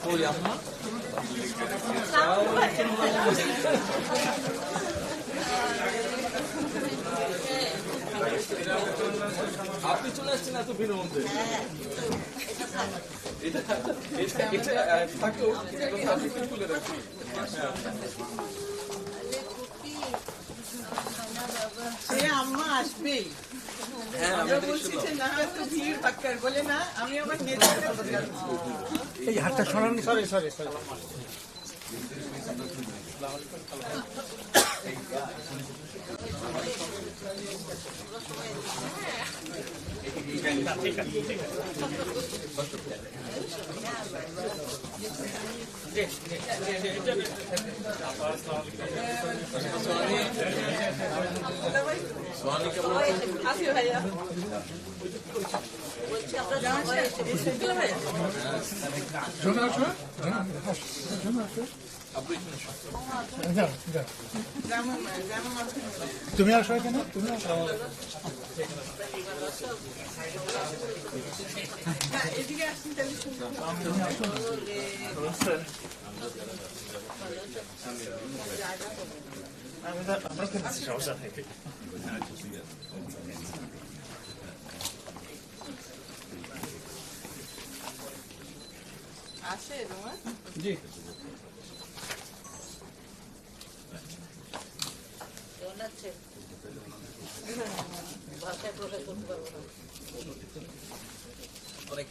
কই আম্মা? আপনি চলে আসছেন এত ভিড়ের মধ্যে? আম্মা আসবেই, বলছি যে না তো ভিড় পাক্কার বলে না, আমি আমার এই হাতটা সরান। Sorry sorry sorry. তুমি আসো এখানে, তুমি আসো। এদিকে আসছেন তাহলে সমস্যা থাকে। আসে তোমার জি অনেক